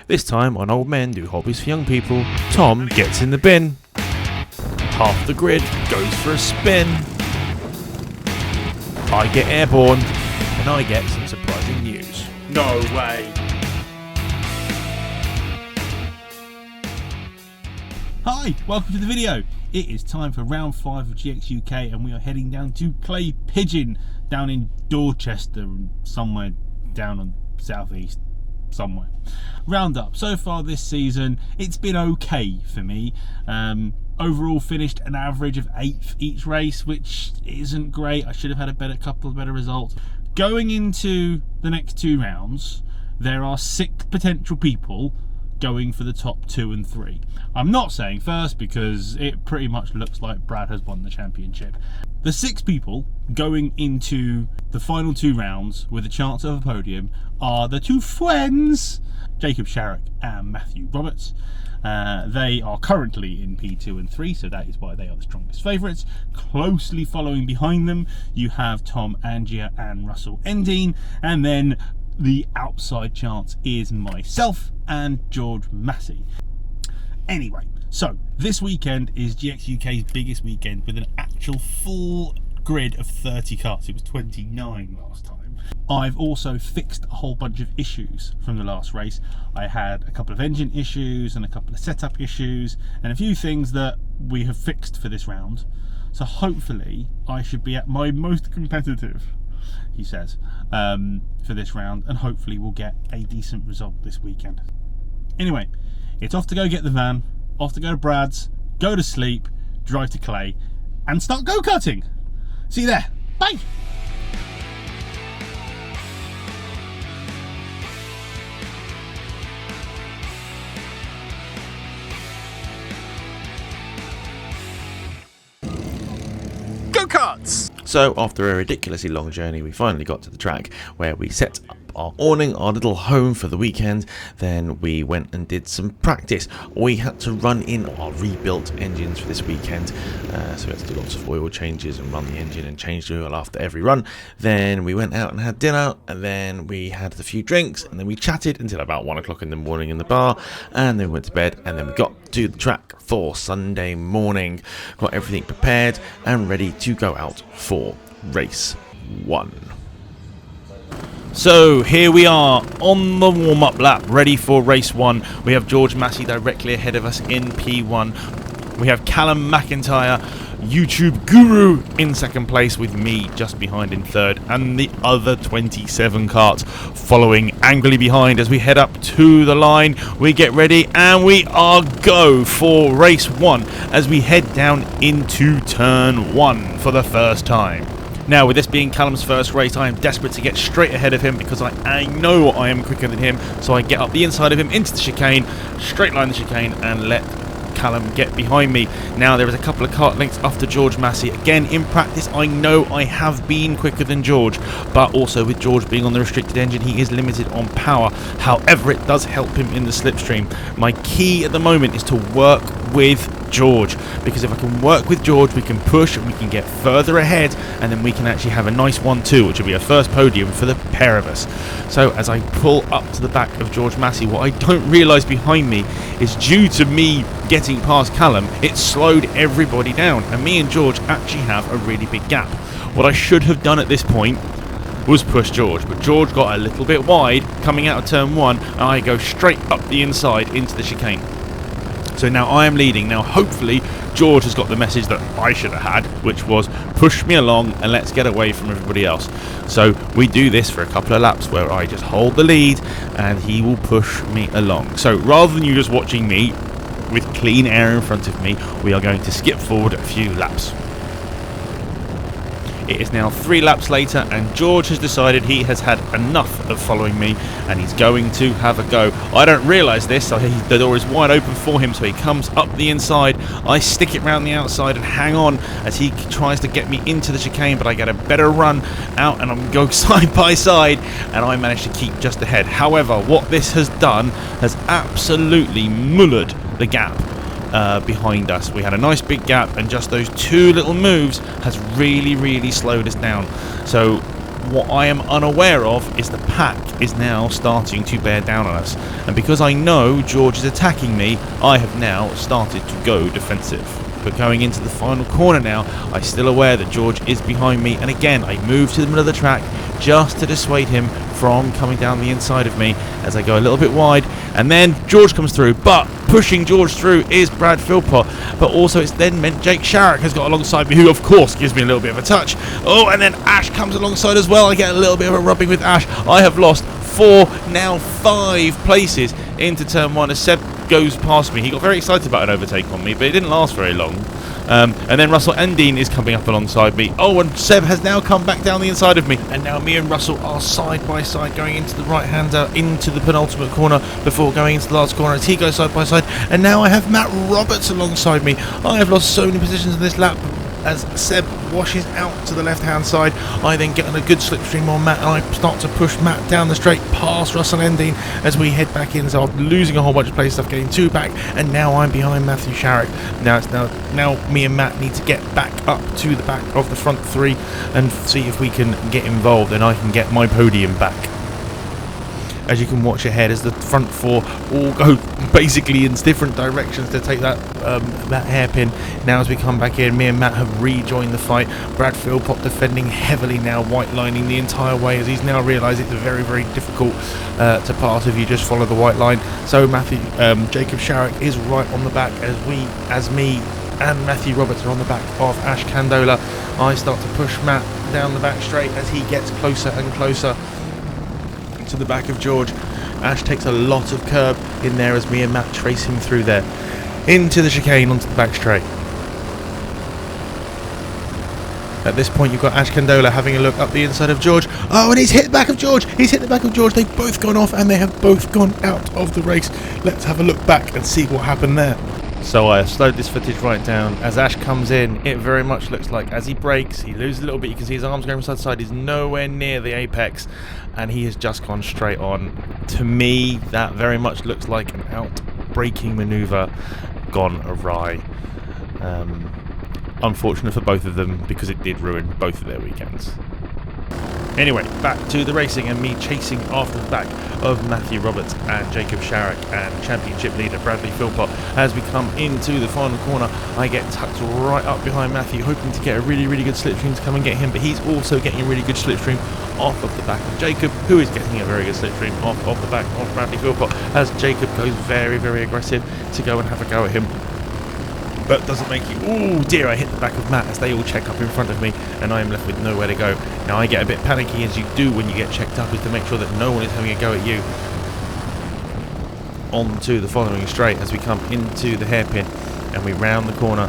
This time on Old Men Do Hobbies for Young People, Tom gets in the bin. Half the grid goes for a spin. I get airborne, and I get some surprising news. No way. Hi, welcome to the video. It is time for round 5 of GX UK and we are heading down to Clay Pigeon down in Dorchester, somewhere down on southeast somewhere. Roundup. So far this season, it's been okay for me. Overall finished an average of 8th each race, which isn't great. I should have had a couple of better results. Going into the next 2 rounds, there are 6 potential people going for the top 2 and 3. I'm not saying first because it pretty much looks like Brad has won the championship. The 6 people going into the final 2 rounds with a chance of a podium are the 2 friends, Jacob Sharrock and Matthew Roberts. They are currently in P2 and 3, so that is why they are the strongest favourites. Closely following behind them, you have Tom Angier and Russell Endine, and then the outside chance is myself and George Massey. Anyway, so this weekend is GX UK's biggest weekend with an actual full grid of 30 karts. It was 29 last time. I've also fixed a whole bunch of issues from the last race. I had a couple of engine issues and a couple of setup issues and a few things that we have fixed for this round. So hopefully I should be at my most competitive, he says, for this round, and hopefully we'll get a decent result this weekend. Anyway, it's off to go get the van, off to go to Brad's, go to sleep, drive to Clay, and start go-karting. See you there. Bye! Go-karts! So after a ridiculously long journey, we finally got to the track where we set up our awning, our little home for the weekend. Then we went and did some practice. We had to run in our rebuilt engines for this weekend, so we had to do lots of oil changes and run the engine and change the oil after every run. Then we went out and had dinner, and then we had a few drinks, and then we chatted until about 1 o'clock in the morning in the bar, and then we went to bed, and then we got to the track for Sunday morning. Got everything prepared and ready to go out for race 1. So here we are on the warm-up lap, ready for race 1. We have George Massey directly ahead of us in P1. We have Callum McIntyre, YouTube guru, in second place, with me just behind in third, and the other 27 karts following angrily behind as we head up to the line. We get ready and we are go for race 1 as we head down into turn 1 for the first time. Now, with this being Callum's first race, I am desperate to get straight ahead of him because I know I am quicker than him, so I get up the inside of him into the chicane, straight line the chicane, and let Callum get behind me. Now there is a couple of kart lengths after George Massey. Again, in practice I know I have been quicker than George, but also with George being on the restricted engine, he is limited on power. However, it does help him in the slipstream. My key at the moment is to work with George, because if I can work with George, we can push and we can get further ahead, and then we can actually have a nice 1-2, which will be a first podium for the pair of us. So as I pull up to the back of George Massey, what I don't realise behind me is, due to me getting past Callum, it slowed everybody down, and me and George actually have a really big gap. What I should have done at this point was push George, but George got a little bit wide coming out of turn 1, and I go straight up the inside into the chicane. So now I am leading. Now hopefully George has got the message that I should have had, which was push me along and let's get away from everybody else. So we do this for a couple of laps where I just hold the lead and he will push me along. So rather than you just watching me with clean air in front of me, we are going to skip forward a few laps. It is now 3 laps later and George has decided he has had enough of following me and he's going to have a go. I don't realise this, so the door is wide open for him, so he comes up the inside. I stick it round the outside and hang on as he tries to get me into the chicane, but I get a better run out and I'm going side by side and I manage to keep just ahead. However, what this has done has absolutely mullered the gap behind us. We had a nice big gap and just those 2 little moves has really slowed us down. So What I am unaware of is the pack is now starting to bear down on us. And because I know George is attacking me, I have now started to go defensive. But going into the final corner now, I'm still aware that George is behind me, and again I move to the middle of the track just to dissuade him from coming down the inside of me as I go a little bit wide, and then George comes through, but pushing George through is Brad Philpot, but also it's then meant Jake Sharrock has got alongside me, who of course gives me a little bit of a touch. Oh, and then Ash comes alongside as well. I get a little bit of a rubbing with Ash. I have lost 4, now 5 places into turn 1 as Seb goes past me. He got very excited about an overtake on me, but it didn't last very long. And then Russell and Dean is coming up alongside me. Oh, and Seb has now come back down the inside of me. And now me and Russell are side by side going into the right-hander, into the penultimate corner before going into the last corner as he goes side by side. And now I have Matt Roberts alongside me. I have lost so many positions in this lap as Seb washes out to the left-hand side. I then get on a good slipstream on Matt, and I start to push Matt down the straight past Russell Endine as we head back in. So I'm losing a whole bunch of place stuff, getting 2 back, and now I'm behind Matthew Sharrock. Now me and Matt need to get back up to the back of the front 3 and see if we can get involved and I can get my podium back. As you can watch ahead as the front 4 all go basically in different directions to take that hairpin. Now as we come back in, me and Matt have rejoined the fight. Brad Philpot defending heavily now, white lining the entire way as he's now realised it's very, very difficult to pass if you just follow the white line. So Jacob Sharrock is right on the back as me and Matthew Roberts are on the back of Ash Candola. I start to push Matt down the back straight as he gets closer and closer to the back of George. Ash takes a lot of curb in there as me and Matt trace him through there into the chicane onto the back straight. At this point you've got Ash Candola having a look up the inside of George. Oh, and he's hit the back of George. He's hit the back of George. They've both gone off and they have both gone out of the race. Let's have a look back and see what happened there. So I have slowed this footage right down. As Ash comes in, it very much looks like as he brakes, he loses a little bit. You can see his arms going from side to side. He's nowhere near the apex, and he has just gone straight on. To me, that very much looks like an out-braking manoeuvre gone awry. Unfortunate for both of them because it did ruin both of their weekends. Anyway, back to the racing and me chasing after the back of Matthew Roberts and Jacob Sharrock and championship leader Bradley Philpot. As we come into the final corner, I get tucked right up behind Matthew, hoping to get a really, really good slipstream to come and get him, but he's also getting a really good slipstream off of the back of Jacob, who is getting a very good slipstream off of the back of Bradley Philpot, as Jacob goes very, very aggressive to go and have a go at him. But doesn't make it. Oh dear, I hit the back of Matt as they all check up in front of me and I am left with nowhere to go. Now I get a bit panicky, as you do when you get checked up, is to make sure that no one is having a go at you. On to the following straight as we come into the hairpin and we round the corner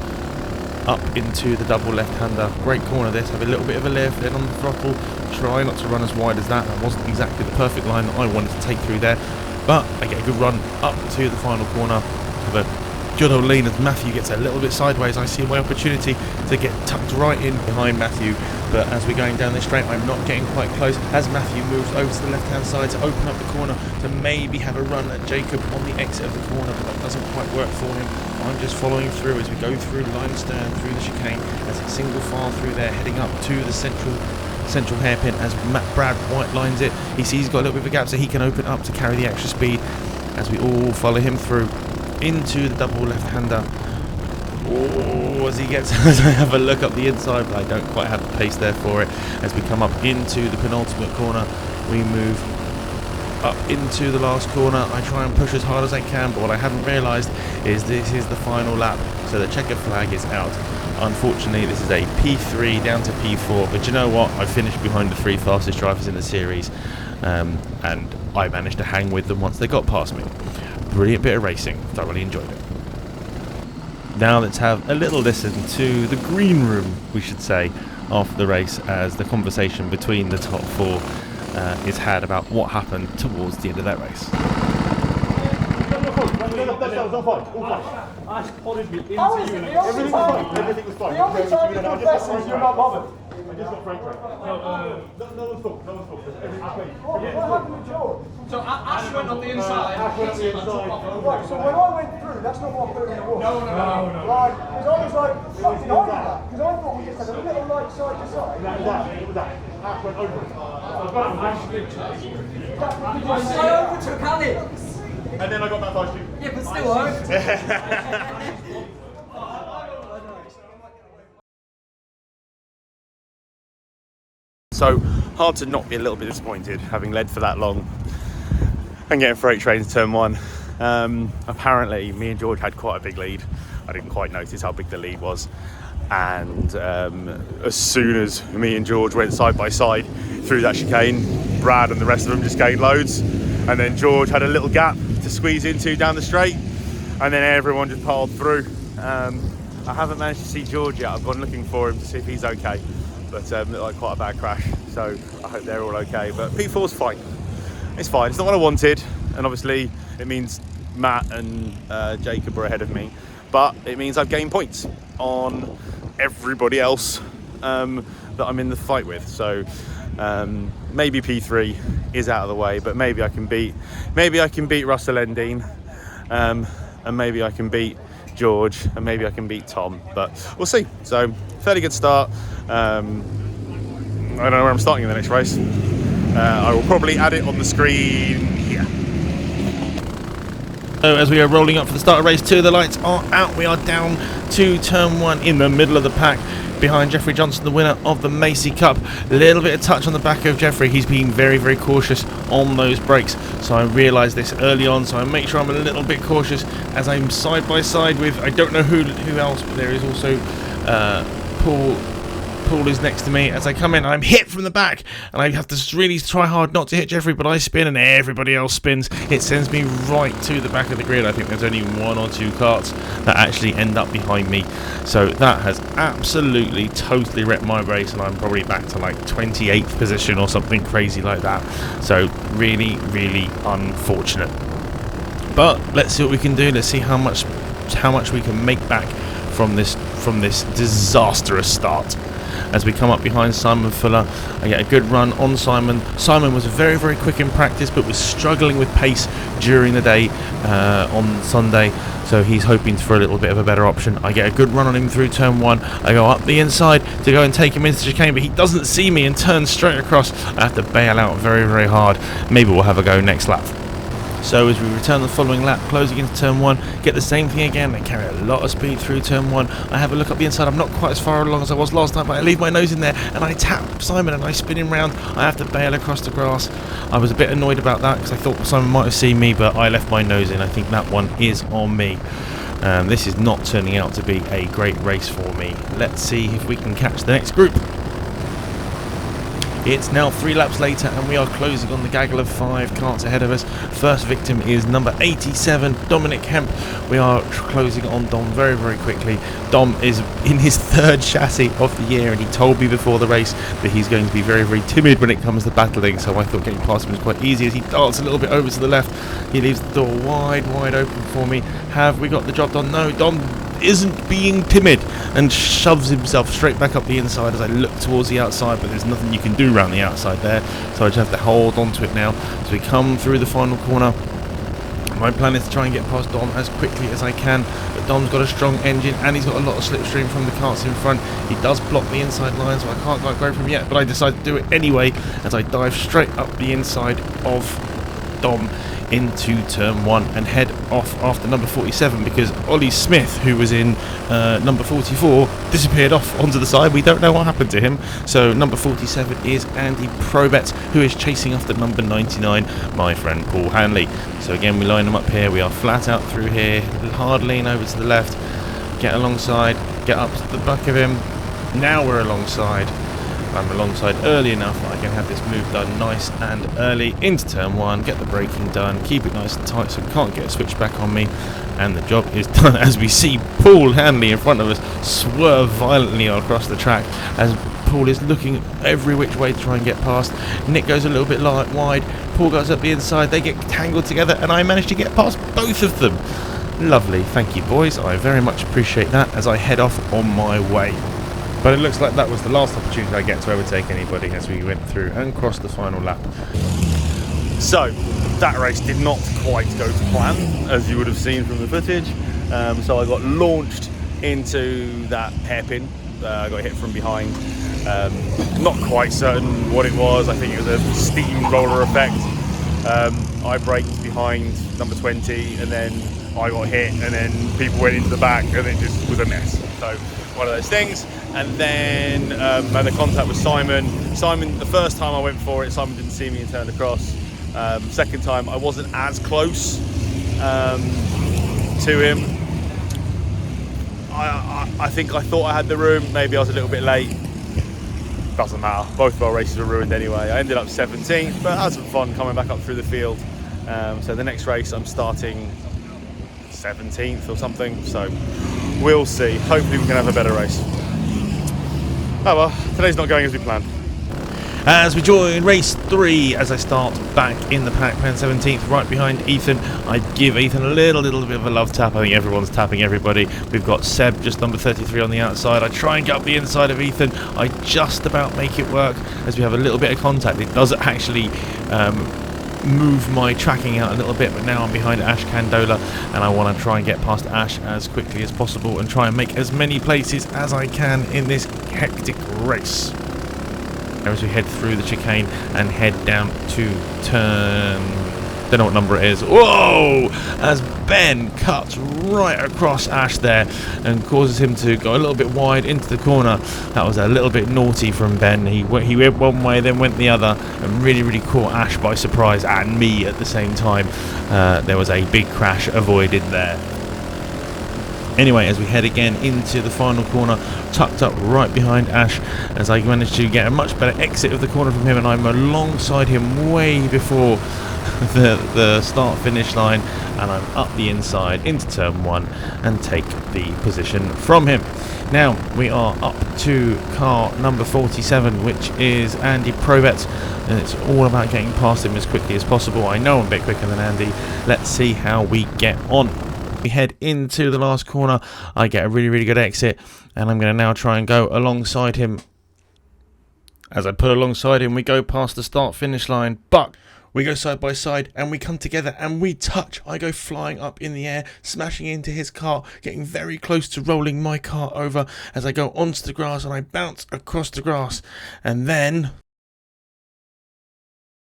up into the double left-hander. Great corner this, have a little bit of a lift, then on the throttle, try not to run as wide as that. That wasn't exactly the perfect line that I wanted to take through there, but I get a good run up to the final corner. Have a good old lean as Matthew gets a little bit sideways. I see my opportunity to get tucked right in behind Matthew, but as we're going down this straight I'm not getting quite close as Matthew moves over to the left hand side to open up the corner to maybe have a run at Jacob on the exit of the corner, but that doesn't quite work for him. I'm just following through as we go through limestone, through the chicane, as it's single file through there, heading up to the central hairpin as Brad white lines it. He sees he's got a little bit of a gap so he can open up to carry the extra speed as we all follow him through into the double left-hander. Oh, as he gets, as I have a look up the inside, but I don't quite have the pace there for it. As we come up into the penultimate corner, we move up into the last corner. I try and push as hard as I can, but what I haven't realised is this is the final lap, so the checkered flag is out. Unfortunately, this is a P3 down to P4, but you know what? I finished behind the 3 fastest drivers in the series, and I managed to hang with them once they got past me. Brilliant bit of racing, thoroughly enjoyed it. Now let's have a little listen to the green room, we should say, after the race, as the conversation between the top 4 is had about what happened towards the end of that race. Ash prodded me into you. Everything was fine. Everything was fine. The only time you confess is you're not bothered. I just got frank. No one's fault. No one's fault. Everything's fine. What happened with George? So Ash went on the inside. Ash went on the inside. Right, so when I went through, that's not what I put in the wall. No. Right, because I was like, fucking on that. Because I thought we just had a little light side to side. That was that. Ash went over it. I got it. I say overtook Alex. And then I got baptised too. Yeah, but still overtook. So hard to not be a little bit disappointed having led for that long and getting freight train to turn one. Apparently me and George had quite a big lead. I didn't quite notice how big the lead was, and as soon as me and George went side by side through that chicane, Brad and the rest of them just gained loads, and then George had a little gap to squeeze into down the straight, and then everyone just piled through. I haven't managed to see George yet. I've gone looking for him to see if he's okay, but looked like quite a bad crash, so I hope they're all okay. But P4's fine. It's fine. It's not what I wanted, and obviously it means Matt and Jacob are ahead of me, but it means I've gained points on everybody else that I'm in the fight with. So maybe P3 is out of the way, but maybe I can beat Russell Endine, and maybe I can beat George, and maybe I can beat Tom, but we'll see. So fairly good start. I don't know where I'm starting in the next race. I will probably add it on the screen here. So as we are rolling up for the start of race 2, the lights are out. We are down to turn 1 in the middle of the pack, behind Jeffrey Johnson, the winner of the Macy Cup. A little bit of touch on the back of Jeffrey. He's been very, very cautious on those brakes. So I realised this early on, so I make sure I'm a little bit cautious as I'm side by side with, I don't know who else, but there is also Paul is next to me. As I come in, I'm hit from the back, and I have to really try hard not to hit Jeffrey, but I spin and everybody else spins. It sends me right to the back of the grid. I think there's only 1 or 2 karts that actually end up behind me. So that has absolutely totally wrecked my race, and I'm probably back to like 28th position or something crazy like that. So really, really unfortunate. But let's see what we can do. Let's see how much we can make back from this disastrous start. As we come up behind Simon Fuller, I get a good run on Simon. Simon was very, very quick in practice, but was struggling with pace during the day on Sunday, so he's hoping for a little bit of a better option. I get a good run on him through turn 1. I go up the inside to go and take him into the chicane, but he doesn't see me and turns straight across. I have to bail out very, very hard. Maybe we'll have a go next lap. So as we return the following lap, closing into turn 1, get the same thing again. I carry a lot of speed through turn 1. I have a look up the inside. I'm not quite as far along as I was last time, but I leave my nose in there and I tap Simon and I spin him round. I have to bail across the grass. I was a bit annoyed about that because I thought Simon might have seen me, but I left my nose in. I think that one is on me. This is not turning out to be a great race for me. Let's see if we can catch the next group. It's now 3 laps later and we are closing on the gaggle of 5 karts ahead of us. First victim is number 87, Dominic Hemp. We are closing on Dom very, very quickly. Dom is in his 3rd chassis of the year, and he told me before the race that he's going to be very, very timid when it comes to battling, so I thought getting past him was quite easy. As he darts a little bit over to the left, he leaves the door wide, wide open for me. Have we got the job done? No, Dom isn't being timid and shoves himself straight back up the inside as I look towards the outside, but there's nothing you can do around the outside there, so I just have to hold on to it now. So we come through the final corner. My plan is to try and get past Dom as quickly as I can, but Dom's got a strong engine and he's got a lot of slipstream from the karts in front. He does block the inside line, so I can't quite go from him yet, but I decide to do it anyway as I dive straight up the inside of Dom into turn 1 and head off after number 47, because Ollie Smith, who was in number 44, disappeared off onto the side. We don't know what happened to him. So number 47 is Andy Probet, who is chasing after number 99, my friend Paul Hanley. So again, we line them up here. We are flat out through here, hard lean over to the left, get alongside, get up to the back of him. Now we're alongside. I'm alongside early enough that I can have this move done nice and early into turn 1, get the braking done, keep it nice and tight so it can't get a switch back on me, and the job is done as we see Paul Hanley in front of us swerve violently across the track as Paul is looking every which way to try and get past. Nick goes a little bit wide, Paul goes up the inside, they get tangled together and I manage to get past both of them. Lovely, thank you boys, I very much appreciate that as I head off on my way. But it looks like that was the last opportunity I get to overtake anybody as we went through and crossed the final lap. So that race did not quite go to plan, as you would have seen from the footage. So I got launched into that hairpin. I got hit from behind Not quite certain what it was. I think it was a steamroller effect. I braked behind number 20, and then I got hit, and then people went into the back, and it just was a mess. So one of those things. And then I had a contact with Simon. Simon, the first time I went for it, Simon didn't see me and turned across. Second time, I wasn't as close to him. I think I thought I had the room. Maybe I was a little bit late. Doesn't matter. Both of our races were ruined anyway. I ended up 17th, but I had some fun coming back up through the field. So the next race, I'm starting 17th or something. So we'll see. Hopefully we can have a better race. Oh well, today's not going as we planned. As we join race 3, as I start back in the pack, pen 17th, right behind Ethan. I give Ethan a little bit of a love tap. I think everyone's tapping everybody. We've got Seb, just number 33 on the outside. I try and get up the inside of Ethan. I just about make it work as we have a little bit of contact. It does actually move my tracking out a little bit, but now I'm behind Ash Candola, and I want to try and get past Ash as quickly as possible and try and make as many places as I can in this hectic race. As we head through the chicane and head down to turn, don't know what number it is. Whoa! As Ben cuts right across Ash there and causes him to go a little bit wide into the corner. That was a little bit naughty from Ben. He went one way, then went the other, and really caught Ash by surprise, and me at the same time. There was a big crash avoided there. Anyway, as we head again into the final corner, tucked up right behind Ash, as I managed to get a much better exit of the corner from him, and I'm alongside him way before the start-finish line, and I'm up the inside into turn 1 and take the position from him. Now we are up to car number 47, which is Andy Probet, and it's all about getting past him as quickly as possible. I know I'm a bit quicker than Andy. Let's see how we get on. We head into the last corner. I get a really good exit, and I'm going to now try and go alongside him. As I pull alongside him, we go past the start-finish line, but we go side by side and we come together and we touch. I go flying up in the air, smashing into his car, getting very close to rolling my car over as I go onto the grass, and I bounce across the grass, and then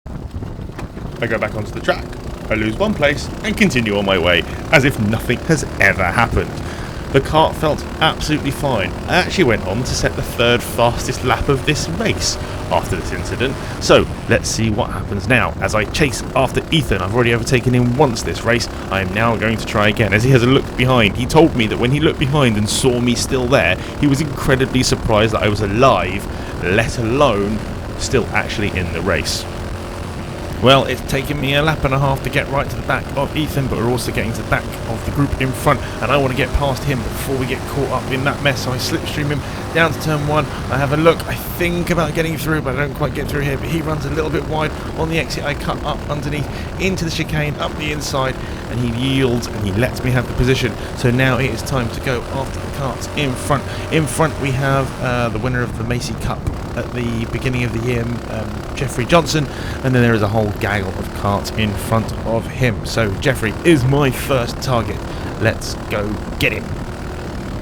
I go back onto the track. I lose one place and continue on my way as if nothing has ever happened. The kart felt absolutely fine. I actually went on to set the 3rd fastest lap of this race after this incident. So let's see what happens now as I chase after Ethan. I've already overtaken him once this race. I am now going to try again as he has a look behind. He told me that when he looked behind and saw me still there, he was incredibly surprised that I was alive, let alone still actually in the race. Well, it's taken me a lap and a half to get right to the back of Ethan, but we're also getting to the back of the group in front, and I want to get past him before we get caught up in that mess. So I slipstream him down to turn 1. I have a look, I think about getting through, but I don't quite get through here, but he runs a little bit wide on the exit. I cut up underneath into the chicane, up the inside, and he yields and he lets me have the position. So now it is time to go after the karts in front. In front we have the winner of the Macy Cup at the beginning of the year, Jeffrey Johnson, and then there is a whole gaggle of karts in front of him. So Jeffrey is my first target. Let's go get him.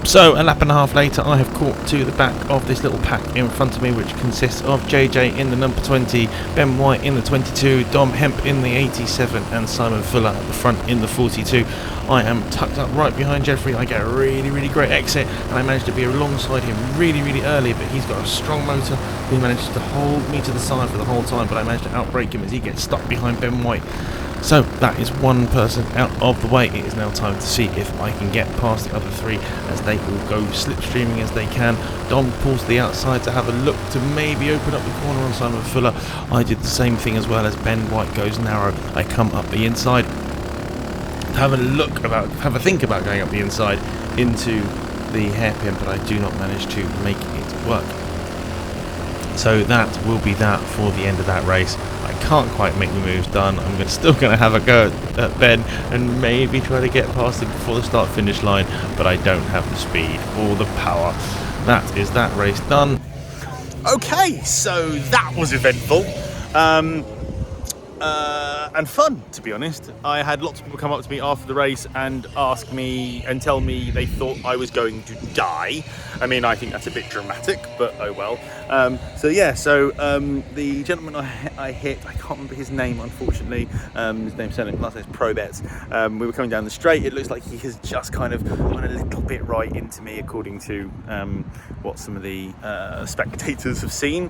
So a lap and a half later, I have caught to the back of this little pack in front of me, which consists of JJ in the number 20, Ben White in the 22, Dom Hemp in the 87, and Simon Fuller at the front in the 42. I am tucked up right behind Jeffrey. I get a really great exit, and I managed to be alongside him really early, but he's got a strong motor. He managed to hold me to the side for the whole time, but I managed to outbrake him as he gets stuck behind Ben White. So that is one person out of the way. It is now time to see if I can get past the other 3 as they all go slipstreaming as they can. Dom pulls to the outside to have a look to maybe open up the corner on Simon Fuller. I did the same thing as well as Ben White goes narrow. I come up the inside. Have a think about going up the inside into the hairpin, but I do not manage to make it work. So that will be that for the end of that race. I can't quite make the moves done. I'm still going to have a go at Ben and maybe try to get past him before the start-finish line, but I don't have the speed or the power. That is that race done. Okay, so that was eventful. and fun, to be honest. I had lots of people come up to me after the race and ask me and tell me they thought I was going to die. I mean, I think that's a bit dramatic, but oh well. The gentleman I hit, I can't remember his name, unfortunately. His name's last name's Probets. We were coming down the straight. It looks like he has just kind of gone a little bit right into me, according to what some of the spectators have seen,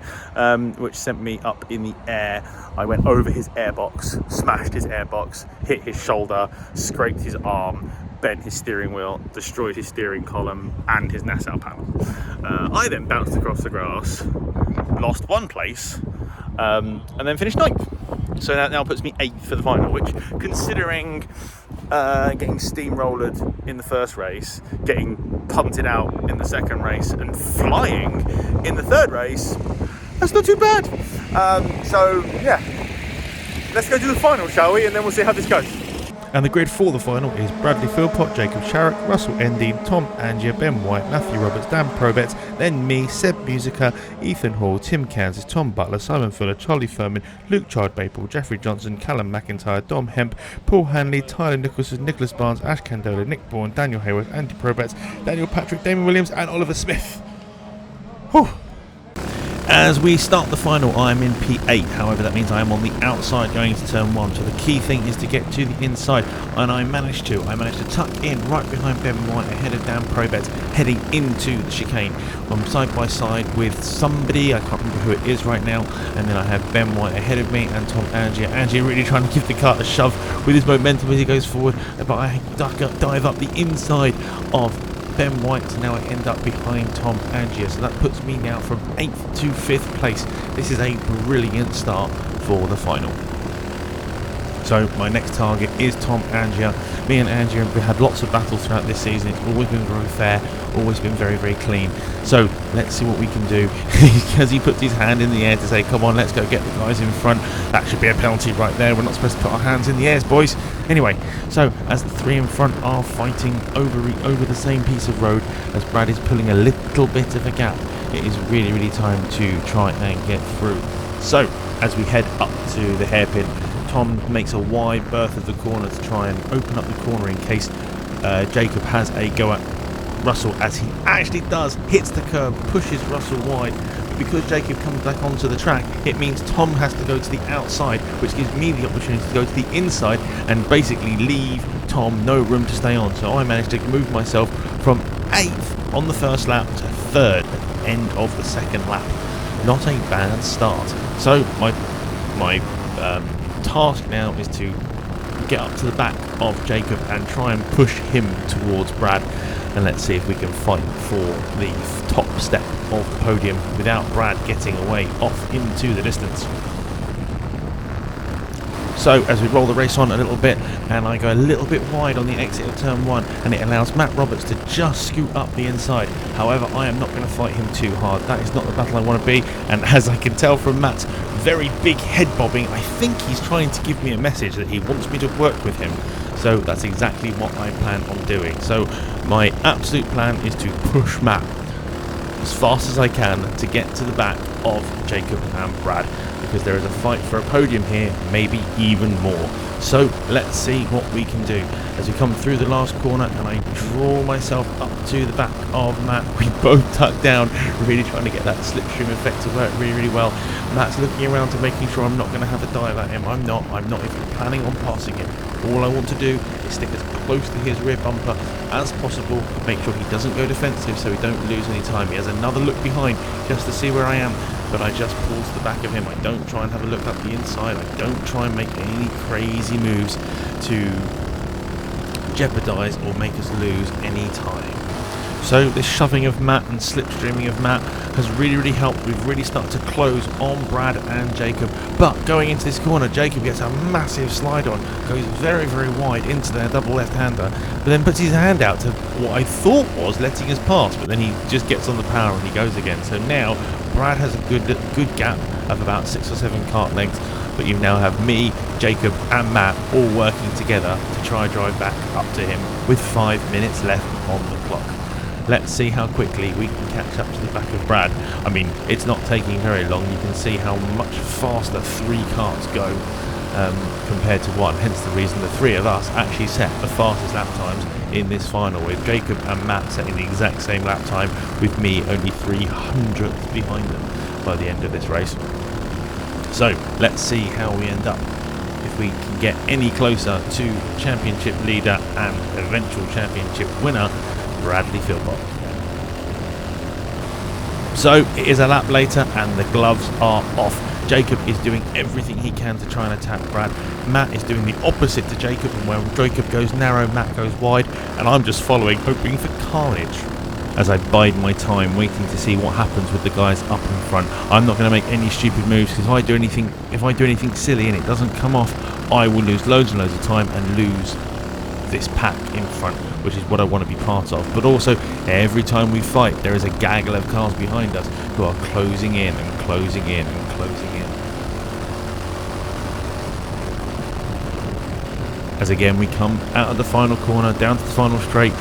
which sent me up in the air. I went over his airbox, smashed his airbox, hit his shoulder, scraped his arm, bent his steering wheel, destroyed his steering column and his nacelle panel. I then bounced across the grass, lost one place, and then finished 9th. So that now puts me 8th for the final, which, considering getting steamrollered in the first race, getting punted out in the second race, and flying in the third race, that's not too bad. Yeah, let's go to the final, shall we? And then we'll see how this goes. And the grid for the final is Bradley Philpot, Jacob Sharrock, Russell Endine, Tom Angier, Ben White, Matthew Roberts, Dan Probets, then me, Seb Musica, Ethan Hall, Tim Kansas, Tom Butler, Simon Fuller, Charlie Furman, Luke Chard-Maple, Jeffrey Johnson, Callum McIntyre, Dom Hemp, Paul Hanley, Tyler Nicholson, Nicholas Barnes, Ash Candola, Nick Bourne, Daniel Hayworth, Andy Probets, Daniel Patrick, Damon Williams and Oliver Smith. Whew. As we start the final, I'm in P8, however that means I am on the outside going into turn 1, so the key thing is to get to the inside, and I managed to tuck in right behind Ben White ahead of Dan Probets, heading into the chicane. I'm side by side with somebody, I can't remember who it is right now, and then I have Ben White ahead of me and Tom Angier. Angier really trying to give the car a shove with his momentum as he goes forward, but I dive up the inside of Ben White, so now I end up behind Tom Angier, so that puts me now from 8th to 5th place. This is a brilliant start for the final. So my next target is Tom Angier. Me and Angier have had lots of battles throughout this season. It's always been very fair, always been very, very clean. So let's see what we can do. As he puts his hand in the air to say, come on, let's go get the guys in front. That should be a penalty right there. We're not supposed to put our hands in the air, boys. Anyway, so as the three in front are fighting over the same piece of road, as Brad is pulling a little bit of a gap, it is really, really time to try and get through. So as we head up to the hairpin, Tom makes a wide berth of the corner to try and open up the corner in case Jacob has a go at Russell, as he actually does, hits the curb, pushes Russell wide. But because Jacob comes back onto the track, it means Tom has to go to the outside, which gives me the opportunity to go to the inside and basically leave Tom no room to stay on. So I managed to move myself from 8th on the first lap to 3rd at the end of the second lap. Not a bad start. So my task now is to get up to the back of Jacob and try and push him towards Brad, and let's see if we can fight for the top step of the podium without Brad getting away off into the distance. So as we roll the race on a little bit, and I go a little bit wide on the exit of turn 1, and it allows Matt Roberts to just scoot up the inside. However, I am not going to fight him too hard. That is not the battle I want to be, and as I can tell from Matt's very big head bobbing, I think he's trying to give me a message that he wants me to work with him. So that's exactly what I plan on doing. So my absolute plan is to push Matt as fast as I can to get to the back of Jacob and Brad, because there is a fight for a podium here, maybe even more. So let's see what we can do. As we come through the last corner and I draw myself up to the back of Matt, we both tuck down, really trying to get that slipstream effect to work really, really well. Matt's looking around to making sure I'm not going to have a dive at him. I'm not even planning on passing him. All I want to do is stick as close to his rear bumper as possible, make sure he doesn't go defensive so we don't lose any time. He has another look behind just to see where I am, but I just pull to the back of him. I don't try and have a look up the inside. I don't try and make any crazy moves to jeopardise or make us lose any time. So this shoving of Matt and slipstreaming of Matt has really, really helped. We've really started to close on Brad and Jacob. But going into this corner, Jacob gets a massive slide on, goes very, very wide into their double left-hander, but then puts his hand out to what I thought was letting us pass, but then he just gets on the power and he goes again. So now Brad has a good gap of about 6 or 7 kart lengths, but you now have me, Jacob and Matt all working together to try and drive back up to him with 5 minutes left on the clock. Let's see how quickly we can catch up to the back of Brad. I mean, it's not taking very long. You can see how much faster 3 karts go. compared to 1, hence the reason the 3 of us actually set the fastest lap times in this final, with Jacob and Matt setting the exact same lap time, with me only 300ths behind them by the end of this race. So let's see how we end up, if we can get any closer to championship leader and eventual championship winner, Bradley Philpot. So it is a lap later and the gloves are off. Jacob is doing everything he can to try and attack Brad. Matt is doing the opposite to Jacob, and where Jacob goes narrow, Matt goes wide, and I'm just following, hoping for carnage. As I bide my time, waiting to see what happens with the guys up in front. I'm not going to make any stupid moves, because if I do anything silly and it doesn't come off, I will lose loads and loads of time and lose this pack in front, which is what I want to be part of. But also, every time we fight, there is a gaggle of cars behind us who are closing in and closing in and closing in. As again we come out of the final corner, down to the final straight,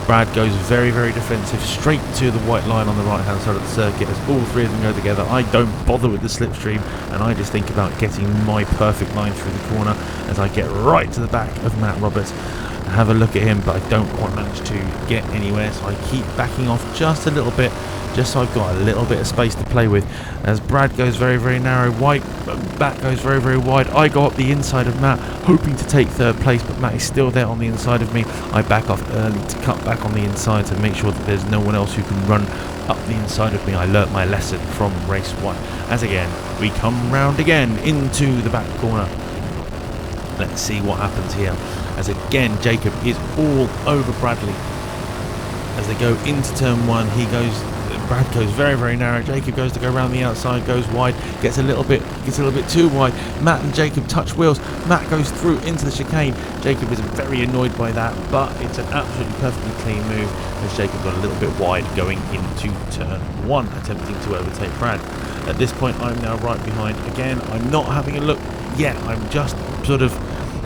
Brad goes very, very defensive, straight to the white line on the right hand side of the circuit. As all 3 of them go together, I don't bother with the slipstream, and I just think about getting my perfect line through the corner as I get right to the back of Matt Roberts. Have a look at him, but I don't quite manage to get anywhere, so I keep backing off just a little bit, just so I've got a little bit of space to play with. As Brad goes very, very narrow, Matt goes very, very wide. I go up the inside of Matt, hoping to take 3rd place, but Matt is still there on the inside of me. I back off early to cut back on the inside to make sure that there's no one else who can run up the inside of me. I learnt my lesson from race 1. As again, we come round again into the back corner. Let's see what happens here. As again, Jacob is all over Bradley. As they go into turn 1, Brad goes very, very narrow. Jacob goes to go around the outside, goes wide, gets a little bit too wide. Matt and Jacob touch wheels. Matt goes through into the chicane. Jacob is very annoyed by that, but it's an absolutely perfectly clean move, as Jacob got a little bit wide going into turn 1, attempting to overtake Brad. At this point, I'm now right behind. Again, I'm not having a look yet. I'm just sort of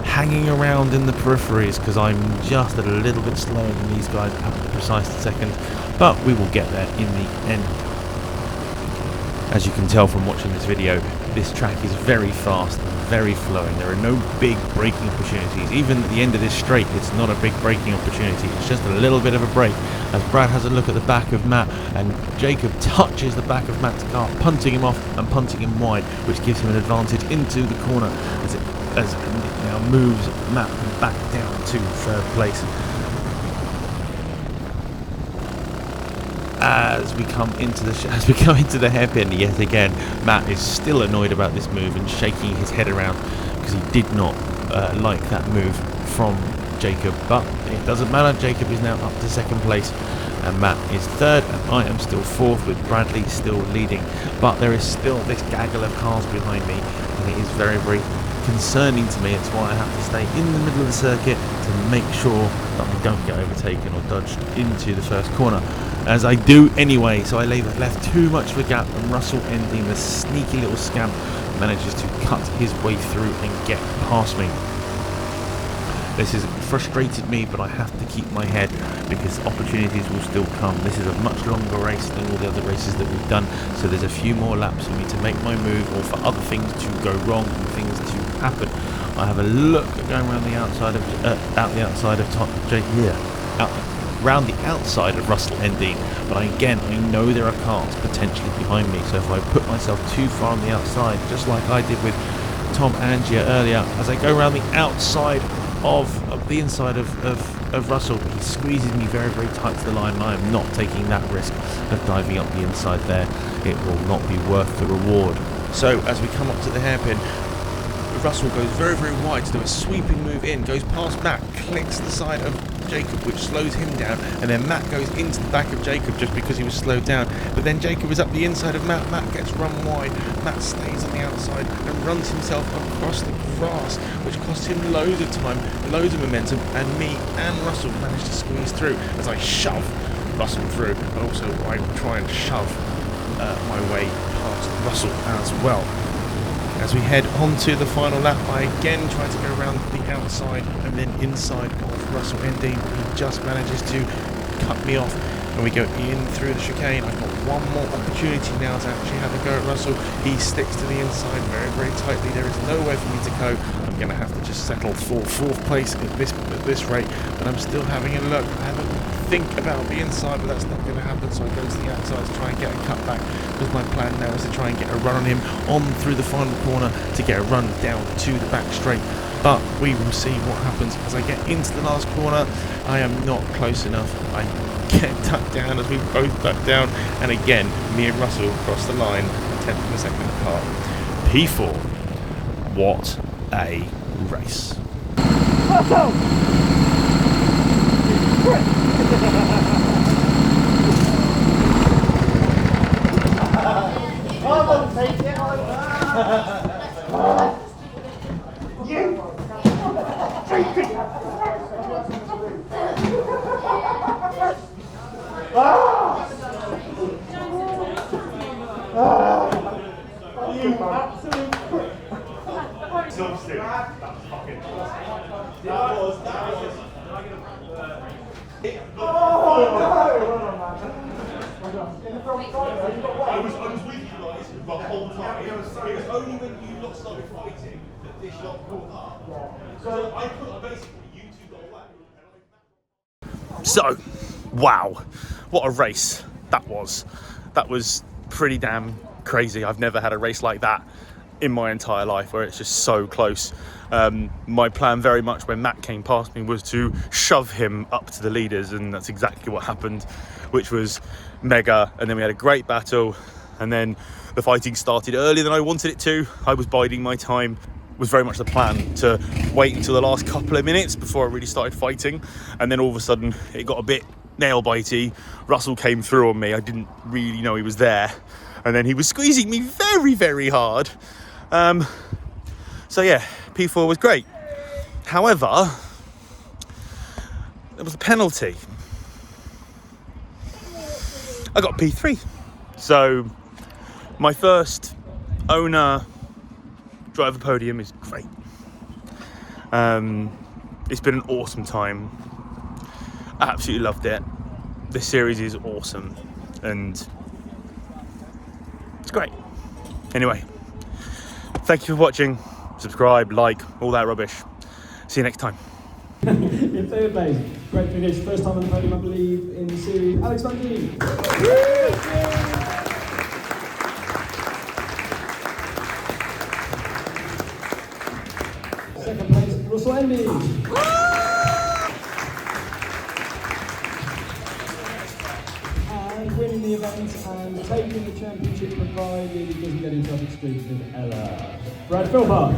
hanging around in the peripheries, because I'm just a little bit slower than these guys at the precise second, but we will get there in the end. As you can tell from watching this video, this track is very fast and very flowing. There are no big braking opportunities. Even at the end of this straight, it's not a big braking opportunity. It's just a little bit of a break. As Brad has a look at the back of Matt, and Jacob touches the back of Matt's car, punting him off and punting him wide, which gives him an advantage into the corner as it now moves Matt back down to 3rd place. As we come into the hairpin yet again, Matt is still annoyed about this move and shaking his head around, because he did not like that move from Jacob. But it doesn't matter. Jacob is now up to 2nd place, and Matt is 3rd, and I am still 4th, with Bradley still leading. But there is still this gaggle of cars behind me, and it is very, very concerning to me. It's why I have to stay in the middle of the circuit to make sure that I don't get overtaken or dodged into the first corner, as I do anyway. So I left too much of a gap, and Russell Ending, the sneaky little scamp, manages to cut his way through and get past me. This has frustrated me, but I have to keep my head, because opportunities will still come. This is a much longer race than all the other races that we've done, so there's a few more laps for me to make my move, or for other things to go wrong and things to happen. I have a look at going around the outside of round the outside of Russell Endine, but I know there are cars potentially behind me, so if I put myself too far on the outside, just like I did with Tom Angier earlier, as I go around the outside of the inside of Russell, he squeezes me very, very tight to the line, and I am not taking that risk of diving up the inside there. It will not be worth the reward. So as we come up to the hairpin, Russell goes very, very wide to do a sweeping move in, goes past Matt, clicks the side of Jacob, which slows him down, and then Matt goes into the back of Jacob just because he was slowed down. But then Jacob is up the inside of Matt. Matt gets run wide. Matt stays on the outside and runs himself across the grass, which costs him loads of time, loads of momentum, and me and Russell manage to squeeze through as I shove Russell through. Also, I try and shove my way past Russell as well. As we head onto the final lap, I again try to go around the outside and then inside of Russell Endine. He just manages to cut me off, and we go in through the chicane. I've got one more opportunity now to actually have a go at Russell. He sticks to the inside very, very tightly. There is nowhere for me to go, and going to have to just settle for 4th place at this rate, but I'm still having a look. I have a think about the inside, but that's not going to happen, so I go to the outside to try and get a cutback, because my plan now is to try and get a run on him on through the final corner to get a run down to the back straight. But we will see what happens as I get into the last corner. I am not close enough. I get tucked down as we both duck down, and again me and Russell cross the line a tenth of a second apart. P4. What a race. I was with you guys the whole time. It was only when you lot started fighting that this lot caught up. So I put basically you two got away. So, wow, what a race that was. That was pretty damn crazy. I've never had a race like that in my entire life where it's just so close. My plan very much when Matt came past me was to shove him up to the leaders, and that's exactly what happened, which was mega. And then we had a great battle, and then the fighting started earlier than I wanted it to. I was biding my time. It was very much the plan to wait until the last couple of minutes before I really started fighting, and then all of a sudden it got a bit nail bitey. Russell came through on me. I didn't really know he was there, and then he was squeezing me very, very hard. So yeah, P4 was great. However, there was a penalty. I got P3. So my first owner driver podium is great. It's been an awesome time. I absolutely loved it. This series is awesome and it's great. Anyway, thank you for watching. Subscribe, like, all that rubbish. See you next time. In 3rd place, great finish, first time on the podium, I believe, in the series, Alex Van. Second place, Russell Endy. And winning the event and taking the championship, provided he doesn't get himself excluded with Ella, Brad Philpot.